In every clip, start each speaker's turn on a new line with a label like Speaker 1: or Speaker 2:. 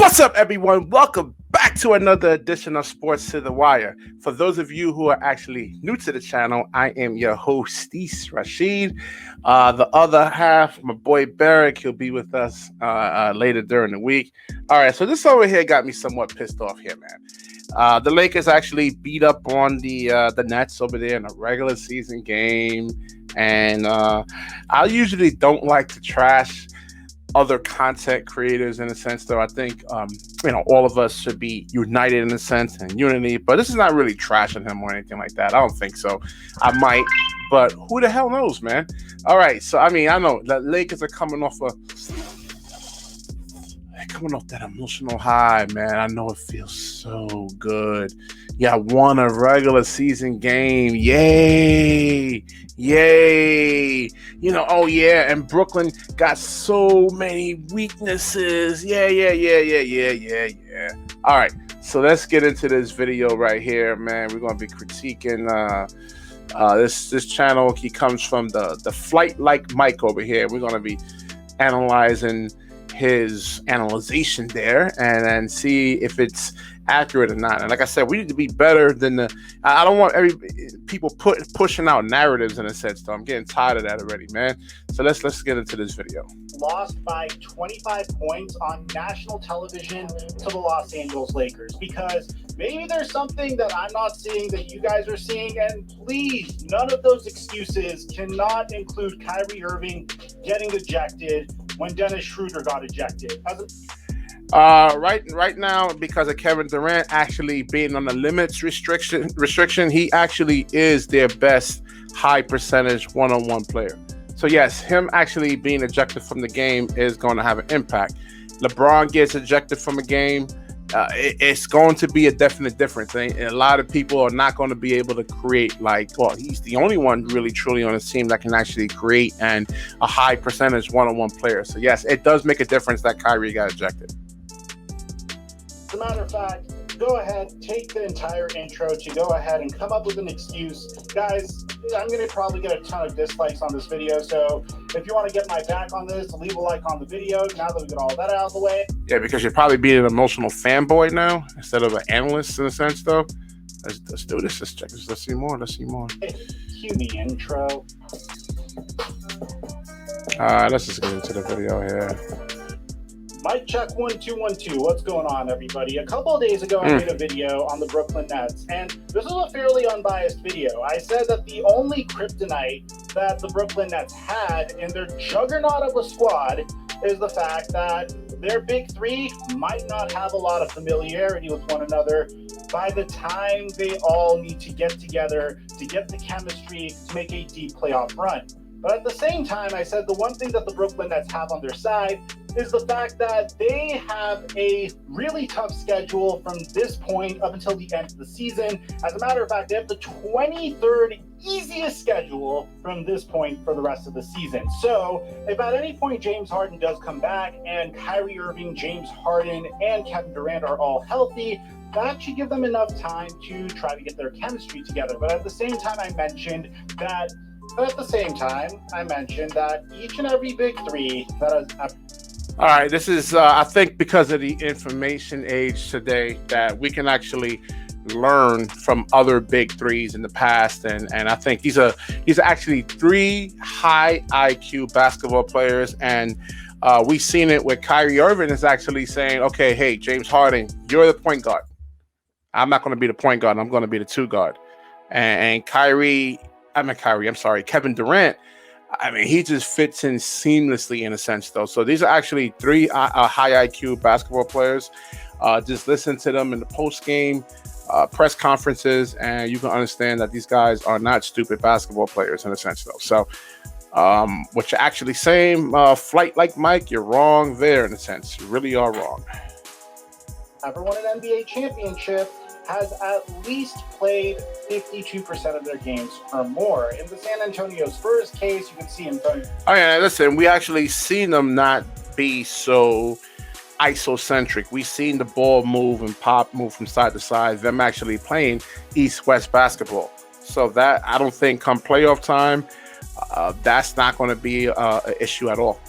Speaker 1: What's up, everyone? Welcome back to another edition of Sports to the Wire. For those of you who are actually new to the channel, I am your hostess, Rashid. The other half, my boy Barrick, he'll be with us later during the week. All right, so this over here got me somewhat pissed off here, man. The Lakers actually beat up on the Nets over there in a regular season game, and I usually don't like to trash other content creators in a sense, though. I think all of us should be united in a sense and unity, but this is not really trashing him or anything like that. I don't think so. I might, but who the hell knows, man? All right, so I know the Lakers are coming off that emotional high, man. I know it feels so good. Yeah, won a regular season game. Yay. Oh yeah, and Brooklyn got so many weaknesses. Yeah. All right, so let's get into this video right here, man. We're gonna be critiquing this channel. He comes from the thefightmike over here. We're gonna be analyzing his analyzation there and see if it's accurate or not. And like I said, we need to be better than I don't want people pushing out narratives in a sense, though. I'm getting tired of that already, man. So let's get into this video.
Speaker 2: Lost by 25 points on national television to the Los Angeles Lakers, because maybe there's something that I'm not seeing that you guys are seeing. And please, none of those excuses cannot include Kyrie Irving getting ejected when Dennis Schroder got ejected.
Speaker 1: Right now, because of Kevin Durant actually being on the limits restriction, he actually is their best high percentage one-on-one player. So yes, him actually being ejected from the game is going to have an impact. LeBron gets ejected from a game, it's going to be a definite difference. And a lot of people are not going to be able to create he's the only one really truly on his team that can actually create and a high percentage one-on-one player. So yes, it does make a difference that Kyrie got ejected.
Speaker 2: As a matter of fact, go ahead, take the entire intro to go ahead and come up with an excuse. Guys, I'm going to probably get a ton of dislikes on this video, so if you want to get my back on this, leave a like on the video now that we get all that out of the way.
Speaker 1: Yeah, because you're probably being an emotional fanboy now instead of an analyst in a sense, though. Let's do this. Let's check this. Let's see more.
Speaker 2: Cue the intro.
Speaker 1: All right, let's just get into the video here.
Speaker 2: Mic check 1 2 1 2. What's going on, everybody? A couple of days ago, I made a video on the Brooklyn Nets, and this is a fairly unbiased video. I said that the only kryptonite that the Brooklyn Nets had in their juggernaut of a squad is the fact that their big three might not have a lot of familiarity with one another by the time they all need to get together to get the chemistry to make a deep playoff run. But at the same time, I said the one thing that the Brooklyn Nets have on their side is the fact that they have a really tough schedule from this point up until the end of the season. As a matter of fact, they have the 23rd easiest schedule from this point for the rest of the season. So if at any point James Harden does come back and Kyrie Irving, James Harden, and Kevin Durant are all healthy, that should give them enough time to try to get their chemistry together. But at the same time, I mentioned that each and every big three that is...
Speaker 1: All right, this is, I think because of the information age today, that we can actually learn from other big threes in the past. And I think these are actually three high IQ basketball players. And we've seen it with Kyrie Irving is actually saying, okay, hey, James Harden, you're the point guard. I'm not going to be the point guard. I'm going to be the two guard. And Kevin Durant, he just fits in seamlessly in a sense, though. So these are actually three high IQ basketball players. Just listen to them in the post-game press conferences, and you can understand that these guys are not stupid basketball players in a sense, though. So what you're actually saying, thefightmike, you're wrong there in a sense. You really are wrong.
Speaker 2: Ever won an NBA championship has at least played 52% of their games or more. In the San Antonio Spurs case, you can see in front.
Speaker 1: Oh yeah, listen, we actually seen them not be so isocentric. We've seen the ball move and move from side to side. Them actually playing East-West basketball. So that, I don't think come playoff time, that's not going to be an issue at all.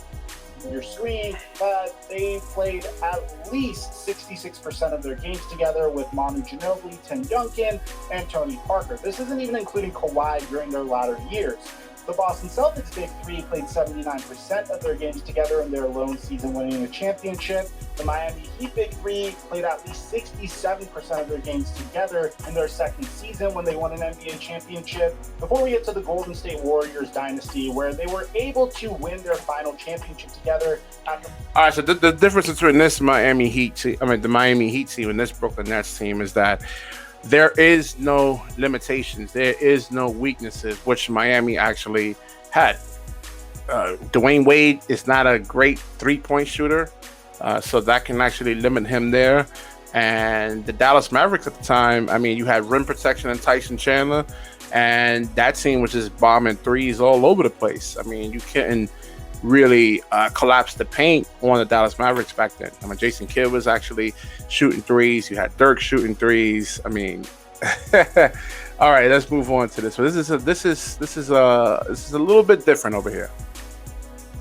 Speaker 2: your screen that they played at least 66% of their games together with Manu Ginobili, Tim Duncan, and Tony Parker. This isn't even including Kawhi during their latter years. The Boston Celtics Big Three played 79% of their games together in their lone season winning a championship. The Miami Heat Big Three played at least 67% of their games together in their second season when they won an NBA championship. Before we get to the Golden State Warriors dynasty, where they were able to win their final championship together.
Speaker 1: All right, so the difference between this Miami Heat team, the Miami Heat team and this Brooklyn Nets team is that there is no limitations. There is no weaknesses, which Miami actually had. Dwayne Wade is not a great three-point shooter, so that can actually limit him there. And the Dallas Mavericks at the time, you had rim protection and Tyson Chandler, and that team was just bombing threes all over the place. You couldn't really collapse the paint on the Dallas Mavericks back then. Jason Kidd was actually shooting threes. You had Dirk shooting threes. All right, let's move on to this. So this is a little bit different over here.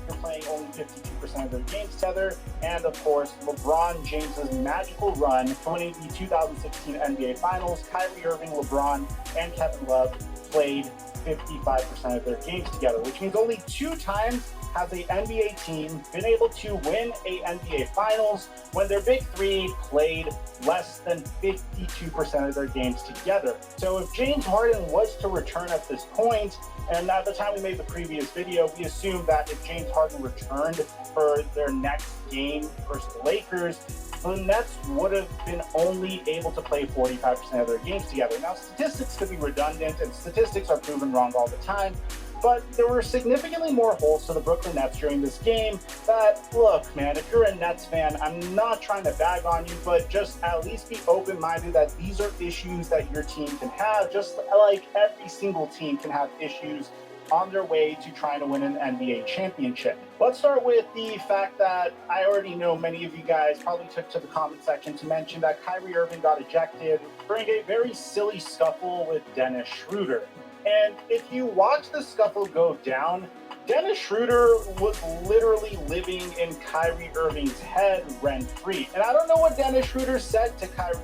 Speaker 2: They're playing only 52% of their games together, and of course, LeBron James's magical run winning the 2016 NBA Finals. Kyrie Irving, LeBron, and Kevin Love played 55% of their games together, which means only 2 times has the NBA team been able to win a NBA Finals when their Big Three played less than 52% of their games together. So if James Harden was to return at this point, and at the time we made the previous video, we assumed that if James Harden returned for their next game versus the Lakers, the Nets would have been only able to play 45% of their games together. Now, statistics could be redundant, and statistics are proven wrong all the time, but there were significantly more holes to the Brooklyn Nets during this game that, look, man, if you're a Nets fan, I'm not trying to bag on you, but just at least be open-minded that these are issues that your team can have, just like every single team can have issues on their way to trying to win an NBA championship. Let's start with the fact that I already know many of you guys probably took to the comment section to mention that Kyrie Irving got ejected during a very silly scuffle with Dennis Schroder. And if you watch the scuffle go down, Dennis Schroder was literally living in Kyrie Irving's head rent-free. And I don't know what Dennis Schroder said to Kyrie.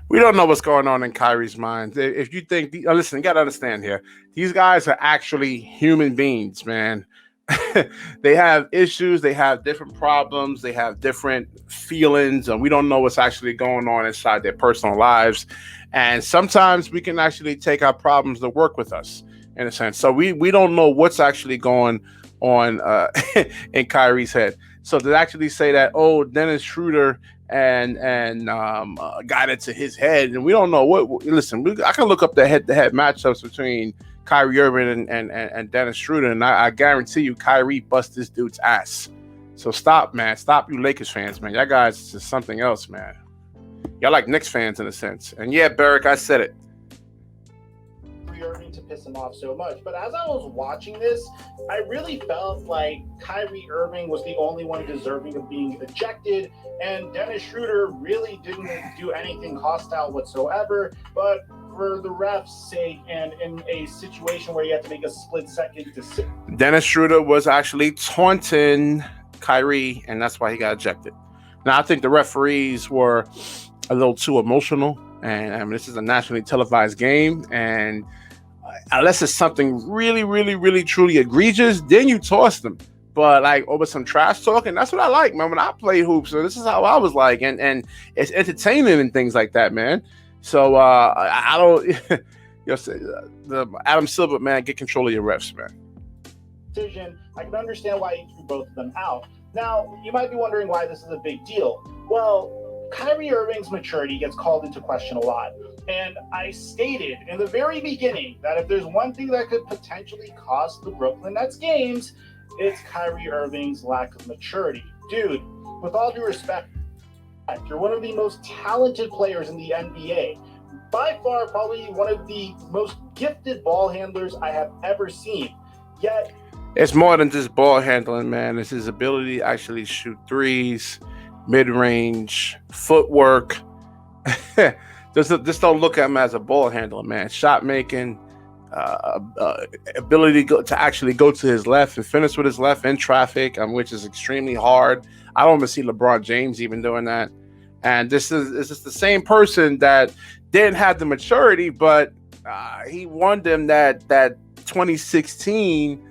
Speaker 1: We don't know what's going on in Kyrie's mind. If you think, listen, you got to understand here, these guys are actually human beings, man. They have issues, they have different problems, they have different feelings, and we don't know what's actually going on inside their personal lives. And sometimes we can actually take our problems to work with us, in a sense. So we don't know what's actually going on in Kyrie's head. So to actually say that, oh, Dennis Schroder and got into his head, and we don't know what. Listen, I can look up the head-to-head matchups between Kyrie Irving and Dennis Schroder, and I guarantee you, Kyrie bust this dude's ass. So stop, man. Stop, you Lakers fans, man. Y'all guys is just something else, man. Y'all like Knicks fans in a sense. And yeah, Barrick, I said it.
Speaker 2: Irving to piss him off so much. But as I was watching this, I really felt like Kyrie Irving was the only one deserving of being ejected, and Dennis Schroder really didn't do anything hostile whatsoever. But for the ref's sake, and in a situation where you have to make a split-second decision,
Speaker 1: Dennis Schroder was actually taunting Kyrie, and that's why he got ejected. Now, I think the referees were a little too emotional, and this is a nationally televised game, and unless it's something really, really, really, truly egregious, then you toss them. But like over some trash talking, that's what I like, man. When I play hoops, so this is how I was like, and it's entertaining and things like that, man. So I don't, the Adam Silver, man, get control of your refs, man.
Speaker 2: Decision. I can understand why you threw both of them out. Now, you might be wondering why this is a big deal. Well, Kyrie Irving's maturity gets called into question a lot. And I stated in the very beginning that if there's one thing that could potentially cost the Brooklyn Nets games, it's Kyrie Irving's lack of maturity. Dude, with all due respect, you're one of the most talented players in the NBA. By far, probably one of the most gifted ball handlers I have ever seen. Yet,
Speaker 1: it's more than just ball handling, man. It's his ability to actually shoot threes, mid-range, footwork. Just don't look at him as a ball handler, man. Shot making, ability to actually go to his left and finish with his left in traffic, which is extremely hard. I don't even see LeBron James even doing that. And this is the same person that didn't have the maturity, but he won them that 2016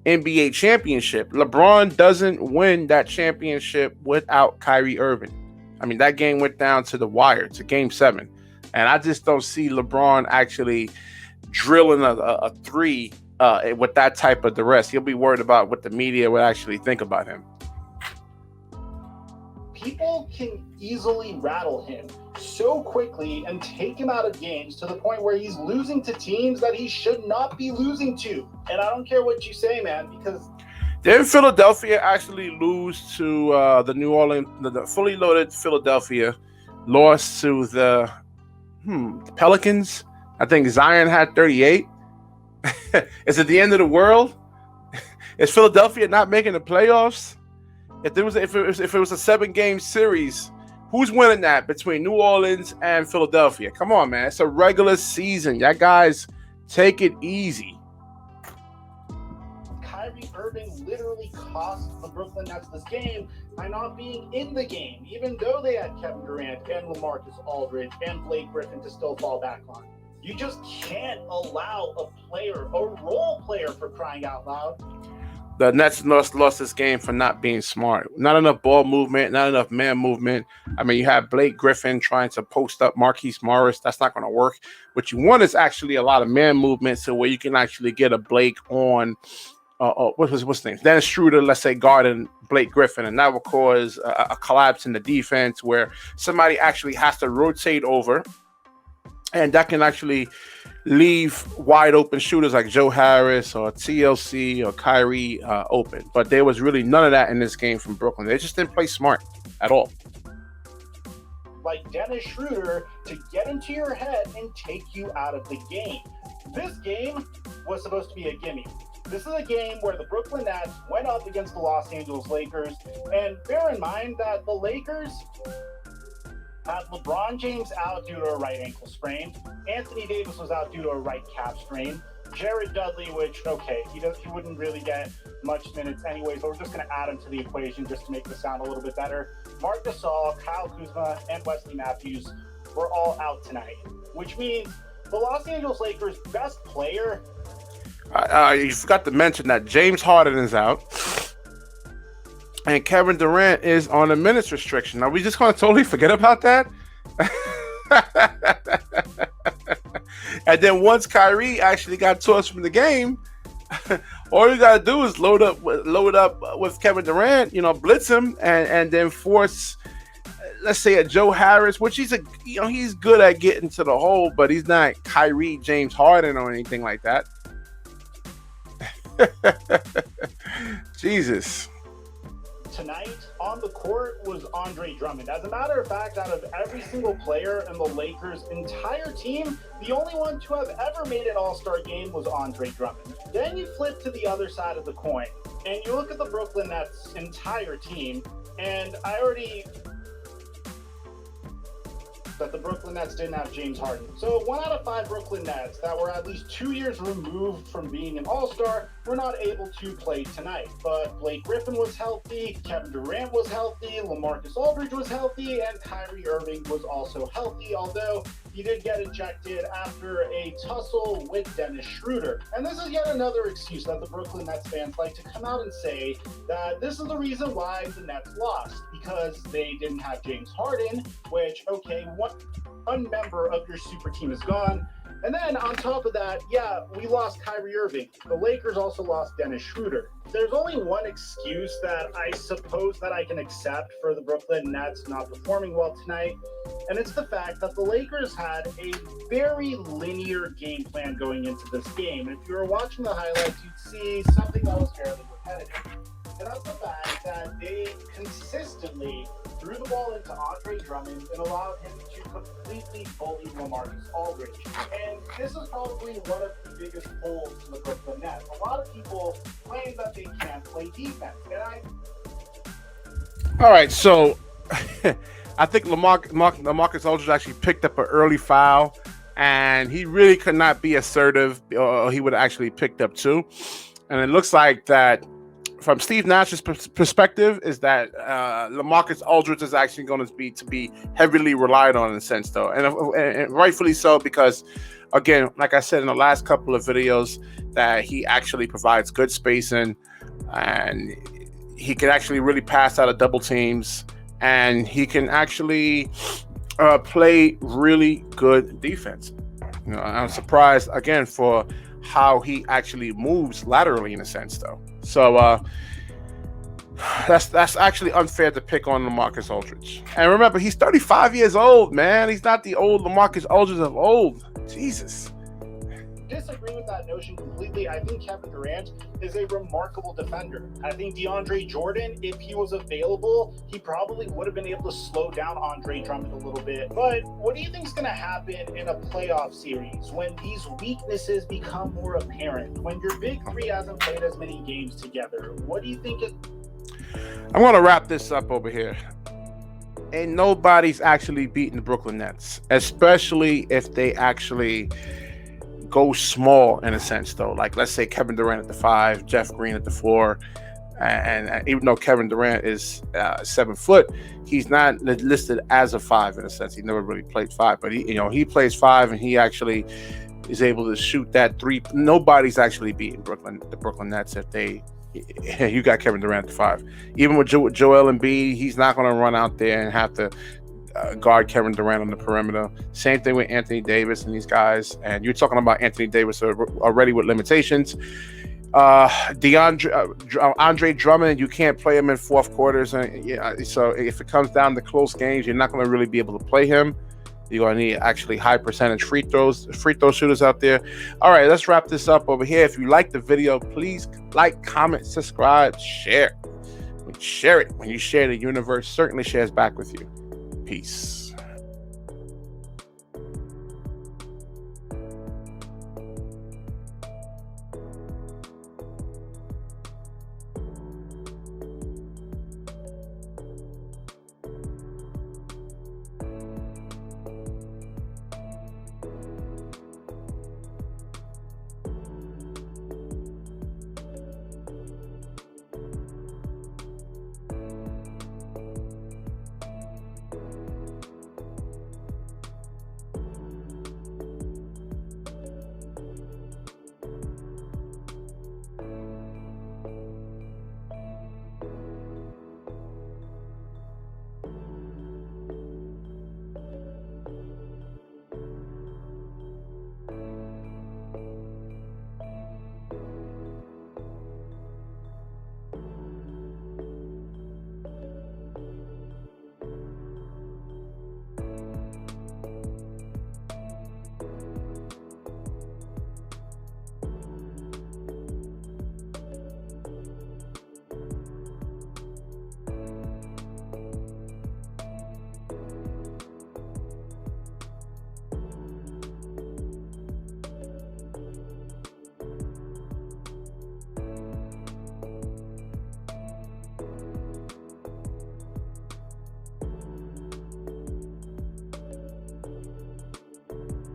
Speaker 1: NBA championship. LeBron doesn't win that championship without Kyrie Irving. I mean, that game went down to the wire, to Game 7. And I just don't see LeBron actually drilling a three with that type of duress. He'll be worried about what the media would actually think about him.
Speaker 2: People can easily rattle him so quickly and take him out of games to the point where he's losing to teams that he should not be losing to. And I don't care what you say, man, because...
Speaker 1: Didn't Philadelphia actually lose to the New Orleans, the fully loaded Philadelphia lost to the Pelicans? I think Zion had 38. Is it the end of the world? Is Philadelphia not making the playoffs? If it was a 7-game series, who's winning that between New Orleans and Philadelphia? Come on, man. It's a regular season. Y'all guys, take it easy.
Speaker 2: Kyrie Irving literally cost the Brooklyn Nets this game by not being in the game, even though they had Kevin Durant and LaMarcus Aldridge and Blake Griffin to still fall back on. You just can't allow a role player, for crying out loud.
Speaker 1: The Nets lost this game for not being smart. Not enough ball movement, not enough man movement. I mean, you have Blake Griffin trying to post up Marquise Morris. That's not going to work. What you want is actually a lot of man movement, so where you can actually get a Blake on, what's his name? Dennis Schroder, let's say, guarding Blake Griffin, and that will cause a collapse in the defense where somebody actually has to rotate over, and that can actually leave wide open shooters like Joe Harris or TLC or Kyrie open. But there was really none of that in this game from Brooklyn. They just didn't play smart at all.
Speaker 2: Like Dennis Schroder to get into your head and take you out of the game. This game was supposed to be a gimme. This is a game where the Brooklyn Nets went up against the Los Angeles Lakers. And bear in mind that the Lakers had LeBron James out due to a right ankle sprain. Anthony Davis was out due to a right calf strain. Jared Dudley, which, okay, he wouldn't really get much minutes anyway, so we're just going to add him to the equation just to make this sound a little bit better. Marc Gasol, Kyle Kuzma, and Wesley Matthews were all out tonight, which means the Los Angeles Lakers' best player...
Speaker 1: you forgot to mention that James Harden is out. And Kevin Durant is on a minutes restriction. Are we just going to totally forget about that? And then once Kyrie actually got tossed from the game, all you got to do is load up with Kevin Durant, blitz him, and then force, let's say, a Joe Harris, which he's good at getting to the hole, but he's not Kyrie James Harden or anything like that. Jesus.
Speaker 2: Tonight on the court was Andre Drummond. As a matter of fact, out of every single player in the Lakers' entire team, the only one to have ever made an All-Star game was Andre Drummond. Then you flip to the other side of the coin, and you look at the Brooklyn Nets' entire team, and I already... that the Brooklyn Nets didn't have James Harden. So 1 out of 5 Brooklyn Nets that were at least 2 years removed from being an All-Star were not able to play tonight. But Blake Griffin was healthy, Kevin Durant was healthy, LaMarcus Aldridge was healthy, and Kyrie Irving was also healthy, although he did get ejected after a tussle with Dennis Schroder. And this is yet another excuse that the Brooklyn Nets fans like to come out and say that this is the reason why the Nets lost, because they didn't have James Harden, which, okay, one member of your super team is gone. And then on top of that, yeah, we lost Kyrie Irving. The Lakers also lost Dennis Schroder. There's only one excuse that I suppose that I can accept for the Brooklyn Nets not performing well tonight, and it's the fact that the Lakers had a very linear game plan going into this game. And if you were watching the highlights, you'd see something that was fairly repetitive. And that's the fact that they consistently threw the ball into Andre Drummond and allowed him to completely bully LaMarcus Aldridge. And this is probably one of the biggest holes in the Brooklyn Nets. A lot of people claim that they can't play defense.
Speaker 1: All right, so I think LaMarcus Aldridge actually picked up an early foul and he really could not be assertive, or he would have actually picked up 2. And it looks like that from Steve Nash's perspective is that LaMarcus Aldridge is actually going to be heavily relied on in a sense, though, and rightfully so, because again, like I said in the last couple of videos, that he actually provides good spacing, and he can actually really pass out of double teams, and he can actually play really good defense. You know, I'm surprised again for how he actually moves laterally in a sense, though. So that's actually unfair to pick on LaMarcus Aldridge. And remember, he's 35 years old, man. He's not the old LaMarcus Aldridge of old. Jesus.
Speaker 2: Disagree with that notion completely. I think Kevin Durant is a remarkable defender. I think DeAndre Jordan, if he was available, he probably would have been able to slow down Andre Drummond a little bit. But what do you think is going to happen in a playoff series when these weaknesses become more apparent? When your big three hasn't played as many games together, what do you think
Speaker 1: I'm going to wrap this up over here. And nobody's actually beating the Brooklyn Nets, especially if they actually go small in a sense, though. Like, let's say Kevin Durant at the 5, Jeff Green at the 4, and even though Kevin Durant is 7 foot, he's not listed as a 5 in a sense. He never really played 5, but he plays 5, and he actually is able to shoot that 3. Nobody's actually beating the Brooklyn Nets if you got Kevin Durant at the 5. Even with Joel Embiid, he's not going to run out there and have to guard Kevin Durant on the perimeter. Same thing with Anthony Davis and these guys. And you're talking about Anthony Davis already with limitations. Andre Drummond, you can't play him in fourth quarters. And so if it comes down to close games, you're not going to really be able to play him. You're going to need actually high percentage free throw shooters out there. All right, let's wrap this up over here. If you like the video, please like, comment, subscribe, share. Share it. When you share, the universe certainly shares back with you. Peace.